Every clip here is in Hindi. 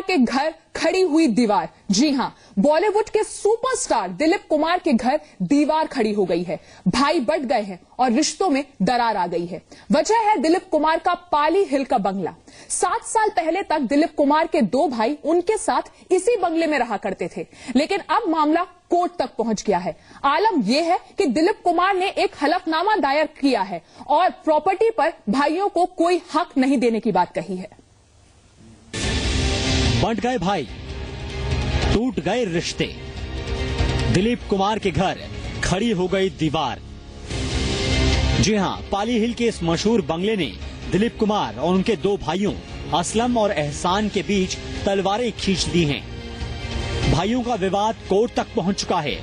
के घर खड़ी हुई दीवार। जी हां, बॉलीवुड के सुपरस्टार दिलीप कुमार के घर दीवार खड़ी हो गई है। भाई बंट गए हैं और रिश्तों में दरार आ गई है। वजह है दिलीप कुमार का पाली हिल का बंगला। 7 साल पहले तक दिलीप कुमार के 2 भाई उनके साथ इसी बंगले में रहा करते थे, लेकिन अब मामला कोर्ट तक पहुंच गया है। आलम यह है कि दिलीप कुमार ने एक हलफनामा दायर किया है और प्रॉपर्टी पर भाइयों को कोई हक नहीं देने की बात कही है। बंट गए भाई, टूट गए रिश्ते, दिलीप कुमार के घर खड़ी हो गई दीवार। जी हां, पाली हिल के इस मशहूर बंगले ने दिलीप कुमार और उनके 2 भाइयों असलम और एहसान के बीच तलवारें खींच दी हैं। भाइयों का विवाद कोर्ट तक पहुंच चुका है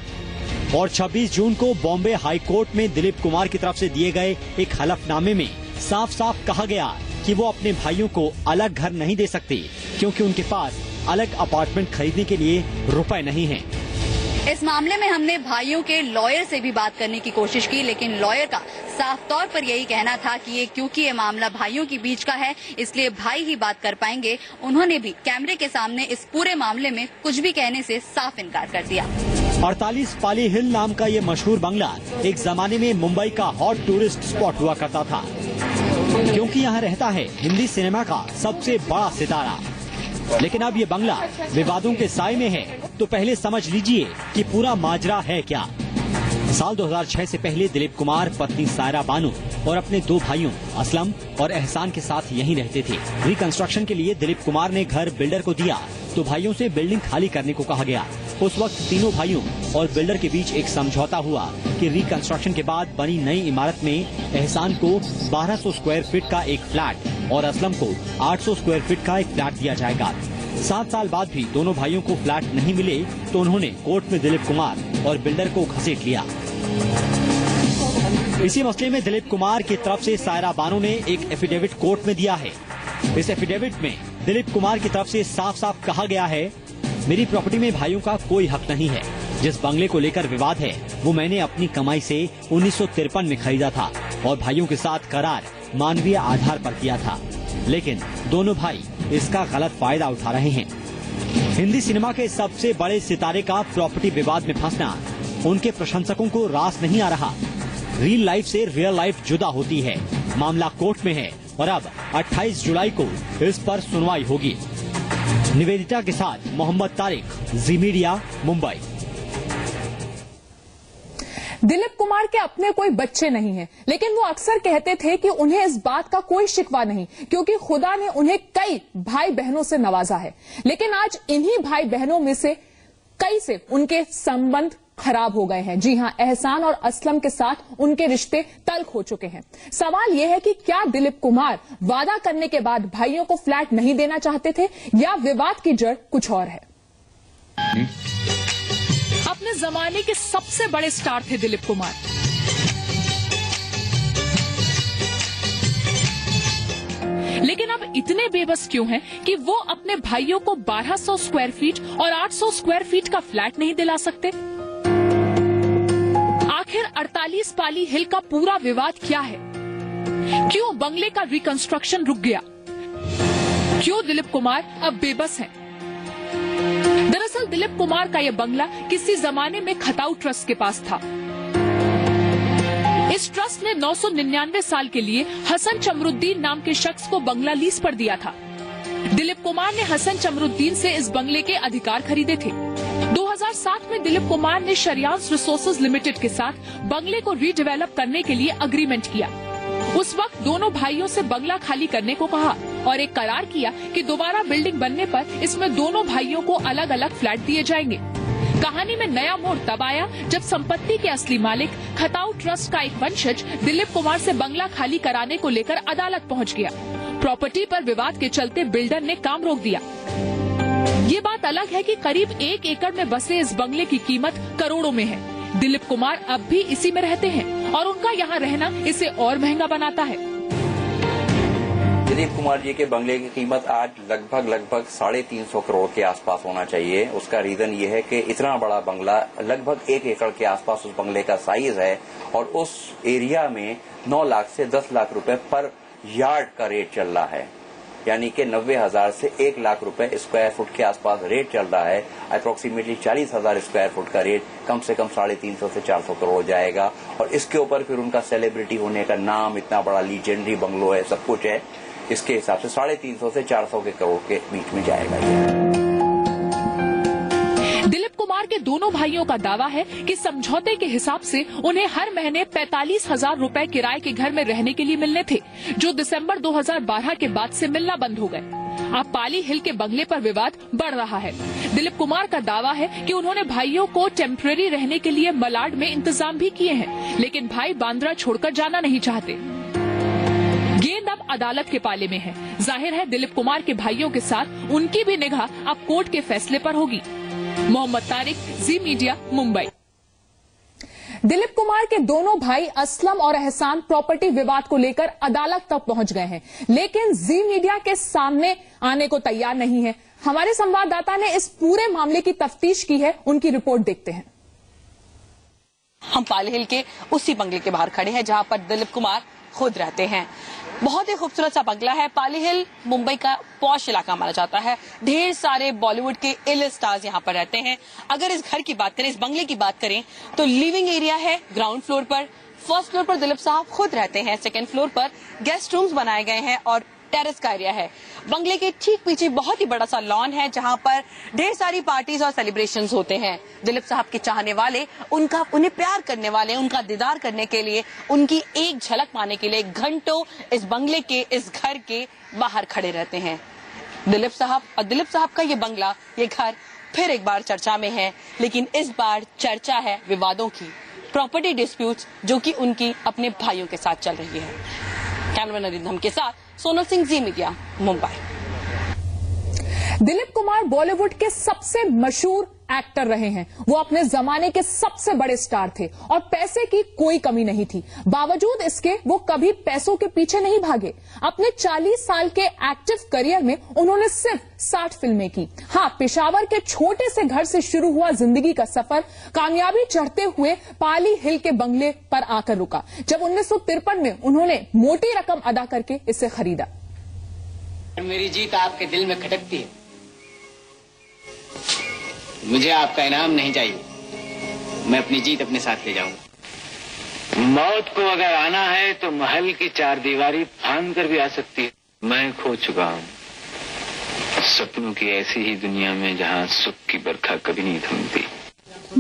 और 26 जून को बॉम्बे हाई कोर्ट में दिलीप कुमार की तरफ से दिए गए एक हलफनामे में साफ साफ कहा गया कि वो अपने भाइयों को अलग घर नहीं दे सकते क्योंकि उनके पास अलग अपार्टमेंट खरीदने के लिए रुपए नहीं हैं। इस मामले में हमने भाइयों के लॉयर से भी बात करने की कोशिश की, लेकिन लॉयर का साफ तौर पर यही कहना था कि क्योंकि ये मामला भाइयों के बीच का है, इसलिए भाई ही बात कर पाएंगे। उन्होंने भी कैमरे के सामने इस पूरे मामले में कुछ भी कहने से साफ इनकार कर दिया। 48 पाली हिल नाम का ये मशहूर बंगला एक जमाने में मुंबई का हॉट टूरिस्ट स्पॉट हुआ करता था, क्योंकि यहाँ रहता है हिंदी सिनेमा का सबसे बड़ा सितारा। लेकिन अब ये बंगला विवादों के साए में है, तो पहले समझ लीजिए कि पूरा माजरा है क्या। साल 2006 से पहले दिलीप कुमार पत्नी सायरा बानू और अपने 2 भाइयों असलम और एहसान के साथ यहीं रहते थे। रिकंस्ट्रक्शन के लिए दिलीप कुमार ने घर बिल्डर को दिया तो भाइयों से बिल्डिंग खाली करने को कहा गया। उस वक्त तीनों भाइयों और बिल्डर के बीच एक समझौता हुआ कि रिकंस्ट्रक्शन के बाद बनी नई इमारत में एहसान को 1200 स्क्वायर फीट का एक फ्लैट और असलम को 800 स्क्वायर फीट का एक फ्लैट दिया जाएगा। 7 साल बाद भी दोनों भाइयों को फ्लैट नहीं मिले तो उन्होंने कोर्ट में दिलीप कुमार और बिल्डर को घसीट लिया। इसी मसले में दिलीप कुमार की तरफ से सायरा बानू ने एक एफिडेविट कोर्ट में दिया है। इस एफिडेविट में दिलीप कुमार की तरफ से साफ साफ कहा गया है, मेरी प्रॉपर्टी में भाइयों का कोई हक नहीं है। जिस बंगले को लेकर विवाद है वो मैंने अपनी कमाई से 1953 में खरीदा था और भाइयों के साथ करार मानवीय आधार पर किया था, लेकिन दोनों भाई इसका गलत फायदा उठा रहे हैं। हिंदी सिनेमा के सबसे बड़े सितारे का प्रॉपर्टी विवाद में फंसना उनके प्रशंसकों को रास नहीं आ रहा। रियल लाइफ से रियल लाइफ जुदा होती है। मामला कोर्ट में है और अब 28 जुलाई को इस पर सुनवाई होगी। निवेदिता के साथ मोहम्मद तारिक, जी मीडिया, मुंबई। दिलीप कुमार के अपने कोई बच्चे नहीं हैं, लेकिन वो अक्सर कहते थे कि उन्हें इस बात का कोई शिकवा नहीं क्योंकि खुदा ने उन्हें कई भाई बहनों से नवाजा है। लेकिन आज इन्हीं भाई बहनों में से कई से उनके संबंध खराब हो गए हैं। जी हां, एहसान और असलम के साथ उनके रिश्ते तल्ख हो चुके हैं। सवाल यह है कि क्या दिलीप कुमार वादा करने के बाद भाइयों को फ्लैट नहीं देना चाहते थे या विवाद की जड़ कुछ और है। अपने जमाने के सबसे बड़े स्टार थे दिलीप कुमार। लेकिन अब इतने बेबस क्यों हैं कि वो अपने भाइयों को 1200 स्क्वायर फीट और 800 स्क्वायर फीट का फ्लैट नहीं दिला सकते? आखिर 48 पाली हिल का पूरा विवाद क्या है? क्यों बंगले का रिकंस्ट्रक्शन रुक गया? क्यों दिलीप कुमार अब बेबस हैं? दरअसल दिलीप कुमार का यह बंगला किसी जमाने में खताऊ ट्रस्ट के पास था। इस ट्रस्ट ने 999 साल के लिए हसन चमरुद्दीन नाम के शख्स को बंगला लीज पर दिया था। दिलीप कुमार ने हसन चमरुद्दीन से इस बंगले के अधिकार खरीदे थे। 2007 में दिलीप कुमार ने शरियांस रिसोर्सेज लिमिटेड के साथ बंगले को रीडेवेलप करने के लिए अग्रीमेंट किया। उस वक्त दोनों भाइयों से बंगला खाली करने को कहा और एक करार किया कि दोबारा बिल्डिंग बनने पर इसमें दोनों भाइयों को अलग अलग फ्लैट दिए जाएंगे। कहानी में नया मोड़ तब आया जब संपत्ति के असली मालिक खताऊ ट्रस्ट का एक वंशज दिलीप कुमार से बंगला खाली कराने को लेकर अदालत पहुंच गया। प्रॉपर्टी पर विवाद के चलते बिल्डर ने काम रोक दिया। ये बात अलग है कि करीब 1 एकड़ में बसे इस बंगले की कीमत करोड़ों में है। दिलीप कुमार अब भी इसी में रहते हैं और उनका यहाँ रहना इसे और महंगा बनाता है। दिलीप कुमार जी के बंगले की कीमत आज लगभग 350 करोड़ के आसपास होना चाहिए। उसका रीजन ये है कि इतना बड़ा बंगला, लगभग 1 एकड़ के आसपास उस बंगले का साइज है और उस एरिया में 9 लाख से 10 लाख रुपए पर यार्ड का रेट चल रहा है। यानी कि 90,000 से 1 लाख रुपए स्क्वायर फुट के आसपास रेट चल रहा है। अप्रोक्सीमेटली 40,000 स्क्वायर फुट का रेट कम से कम 350 से 400 करोड़ जाएगा। और इसके ऊपर फिर उनका सेलिब्रिटी होने का नाम, इतना बड़ा लीजेंडरी बंगलो है, सब कुछ है, इसके हिसाब से 350 से 400 के करोड़ के बीच में जाएगा ये। दिलीप कुमार के दोनों भाइयों का दावा है कि समझौते के हिसाब से उन्हें हर महीने 45,000 रुपए किराए के घर में रहने के लिए मिलने थे, जो दिसंबर 2012 के बाद से मिलना बंद हो गए। अब पाली हिल के बंगले पर विवाद बढ़ रहा है। दिलीप कुमार का दावा है कि उन्होंने भाइयों को टेम्परेरी रहने के लिए मलाड में इंतजाम भी किए हैं, लेकिन भाई बांद्रा छोड़कर जाना नहीं चाहते। गेंद अब अदालत के पाले में है। जाहिर है दिलीप कुमार के भाइयों के साथ उनकी भी निगाह अब कोर्ट के फैसले पर होगी। मोहम्मद तारिक, जी मीडिया, मुंबई। दिलीप कुमार के दोनों भाई असलम और एहसान प्रॉपर्टी विवाद को लेकर अदालत तक पहुंच गए हैं, लेकिन जी मीडिया के सामने आने को तैयार नहीं है। हमारे संवाददाता ने इस पूरे मामले की तफ्तीश की है, उनकी रिपोर्ट देखते हैं। हम पाली हिल के उसी बंगले के बाहर खड़े हैं जहां पर दिलीप कुमार खुद रहते हैं। बहुत ही खूबसूरत सा बंगला है। पाली हिल मुंबई का पॉश इलाका माना जाता है। ढेर सारे बॉलीवुड के इल स्टार्स यहाँ पर रहते हैं। अगर इस घर की बात करें, इस बंगले की बात करें, तो लिविंग एरिया है ग्राउंड फ्लोर पर। फर्स्ट फ्लोर पर दिलीप साहब खुद रहते हैं। सेकंड फ्लोर पर गेस्ट रूम्स बनाए गए हैं और टेरेस का एरिया है। बंगले के ठीक पीछे बहुत ही बड़ा सा लॉन है जहां पर ढेर सारी पार्टीज और सेलिब्रेशंस होते हैं। दिलीप साहब के चाहने वाले, उन्हें प्यार करने वाले, उनका दीदार करने के लिए, उनकी एक झलक पाने के लिए घंटों इस बंगले के, इस घर के बाहर खड़े रहते हैं। दिलीप साहब और दिलीप साहब का ये बंगला, ये घर फिर एक बार चर्चा में है, लेकिन इस बार चर्चा है विवादों की, प्रॉपर्टी डिस्प्यूट्स जो कि उनकी अपने भाइयों के साथ चल रही है। कैमरामैन अरिंदम के साथ सोनल सिंह, जी मीडिया, मुंबई। दिलीप कुमार बॉलीवुड के सबसे मशहूर एक्टर रहे हैं। वो अपने जमाने के सबसे बड़े स्टार थे और पैसे की कोई कमी नहीं थी। बावजूद इसके वो कभी पैसों के पीछे नहीं भागे। अपने 40 साल के एक्टिव करियर में उन्होंने सिर्फ 60 फिल्में की। हाँ, पेशावर के छोटे से घर से शुरू हुआ जिंदगी का सफर कामयाबी चढ़ते हुए पाली हिल के बंगले पर आकर रुका, जब 1953 में उन्होंने मोटी रकम अदा करके इसे खरीदा। मेरी जीत आपके दिल में खटकती है। मुझे आपका इनाम नहीं चाहिए, मैं अपनी जीत अपने साथ ले जाऊंगा। मौत को अगर आना है तो महल की 4 दीवारी फांद कर भी आ सकती है। मैं खो चुका हूँ सपनों की ऐसी ही दुनिया में जहाँ सुख की बरखा कभी नहीं थमती।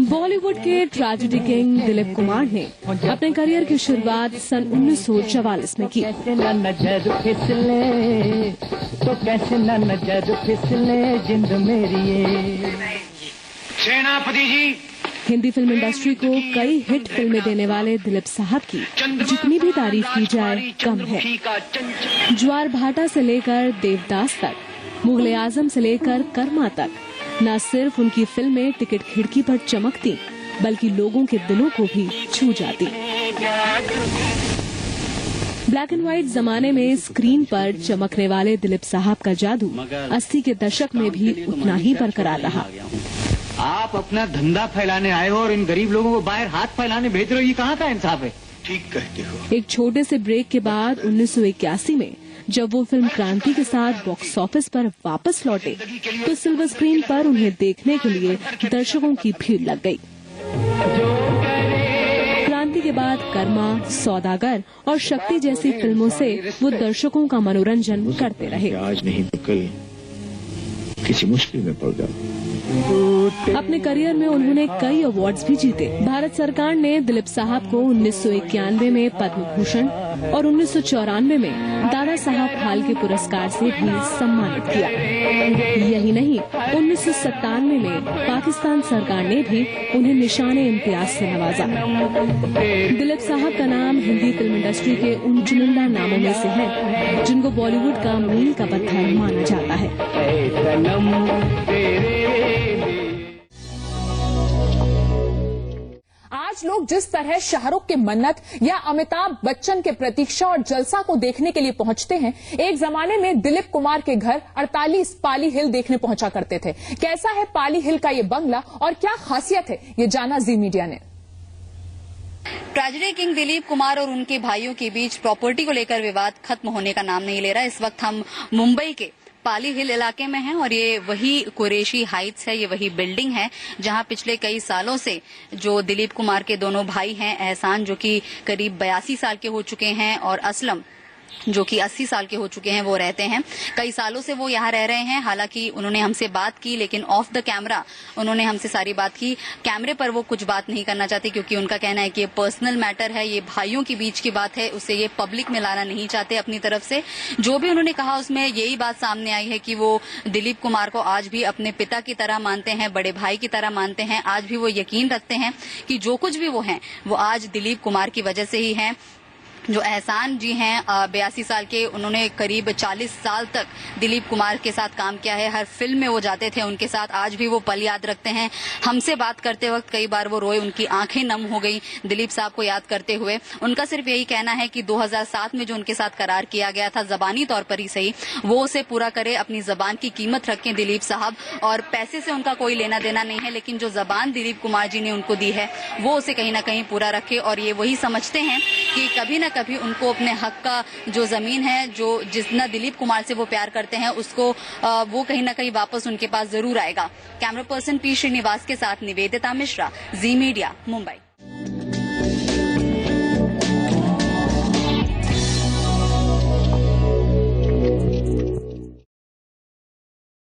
बॉलीवुड के ट्रेजेडी किंग दिलीप कुमार ने अपने करियर की शुरुआत सन 1944 में की। सेनापति जी, हिंदी फिल्म इंडस्ट्री को कई हिट फिल्में देने वाले दिलीप साहब की जितनी भी तारीफ की जाए कम है। ज्वार भाटा से लेकर देवदास तक, मुगले आजम से लेकर कर्मा तक, न सिर्फ उनकी फिल्में टिकट खिड़की पर चमकती, बल्कि लोगों के दिलों को भी छू जाती। ब्लैक एंड व्हाइट जमाने में स्क्रीन पर चमकने वाले दिलीप साहब का जादू 80 के दशक में भी उतना ही बरकरार रहा। आप अपना धंधा फैलाने आए हो और इन गरीब लोगों को बाहर हाथ फैलाने भेज रहे हो, ये कहाँ का इंसाफ है? ठीक कहते हो। एक छोटे से ब्रेक के बाद 1981 में जब वो फिल्म क्रांति के साथ बॉक्स ऑफिस पर वापस लौटे, तो सिल्वर स्क्रीन पर उन्हें देखने के लिए दर्शकों की भीड़ लग गई। क्रांति के बाद कर्मा, सौदागर और शक्ति जैसी फिल्मों से वो दर्शकों का मनोरंजन करते रहे। आज नहीं तो कल किसी मुश्किल में पड़ जाओ। अपने करियर में उन्होंने कई अवार्ड्स भी जीते। भारत सरकार ने दिलीप साहब को 1991 में पद्म भूषण और 1994 में दादा साहब फाल्के पुरस्कार से भी सम्मानित किया। यही नहीं, 1997 में पाकिस्तान सरकार ने भी उन्हें निशाने इम्तियाज से नवाजा। दिलीप साहब का नाम हिंदी फिल्म इंडस्ट्री के उन चुनिंदा नामों में से है जिनको बॉलीवुड का मील का पत्थर माना जाता है। आज लोग जिस तरह शाहरुख के मन्नत या अमिताभ बच्चन के प्रतीक्षा और जलसा को देखने के लिए पहुंचते हैं, एक जमाने में दिलीप कुमार के घर 48 पाली हिल देखने पहुंचा करते थे। कैसा है पाली हिल का ये बंगला और क्या खासियत है, ये जाना जी मीडिया ने। ट्रेजेडी किंग दिलीप कुमार और उनके भाइयों के बीच प्रॉपर्टी को लेकर विवाद खत्म होने का नाम नहीं ले रहा। इस वक्त हम मुंबई के पाली हिल इलाके में हैं और ये वही कुरैशी हाइट्स है, ये वही बिल्डिंग है जहां पिछले कई सालों से जो दिलीप कुमार के दोनों भाई हैं, एहसान जो कि करीब 82 साल के हो चुके हैं और असलम जो कि 80 साल के हो चुके हैं, वो रहते हैं। कई सालों से वो यहाँ रह रहे हैं। हालांकि उन्होंने हमसे बात की, लेकिन ऑफ द कैमरा उन्होंने हमसे सारी बात की। कैमरे पर वो कुछ बात नहीं करना चाहते क्योंकि उनका कहना है कि ये पर्सनल मैटर है, ये भाइयों के बीच की बात है, उसे ये पब्लिक में लाना नहीं चाहते अपनी तरफ से। जो भी उन्होंने कहा उसमें यही बात सामने आई है कि वो दिलीप कुमार को आज भी अपने पिता की तरह मानते हैं, बड़े भाई की तरह मानते हैं। आज भी वो यकीन रखते हैं कि जो कुछ भी वो हैं वो आज दिलीप कुमार की वजह से ही हैं। जो एहसान जी हैं 82 साल के, उन्होंने करीब 40 साल तक दिलीप कुमार के साथ काम किया है। हर फिल्म में वो जाते थे उनके साथ। आज भी वो पल याद रखते हैं। हमसे बात करते वक्त कई बार वो रोए, उनकी आंखें नम हो गई दिलीप साहब को याद करते हुए। उनका सिर्फ यही कहना है कि 2007 में जो उनके साथ करार किया गया था, जबानी तौर पर ही सही, वो उसे पूरा करे। अपनी जबान की कीमत रखें दिलीप साहब, और पैसे से उनका कोई लेना देना नहीं है, लेकिन जो जबान दिलीप कुमार जी ने उनको दी है वो उसे कहीं ना कहीं पूरा रखे। और ये वही समझते हैं कि कभी न कभी उनको अपने हक का जो जमीन है, जो जितना दिलीप कुमार से वो प्यार करते हैं, उसको वो कहीं ना कहीं वापस उनके पास जरूर आएगा। कैमरा पर्सन पी श्रीनिवास के साथ निवेदिता मिश्रा, जी मीडिया, मुंबई।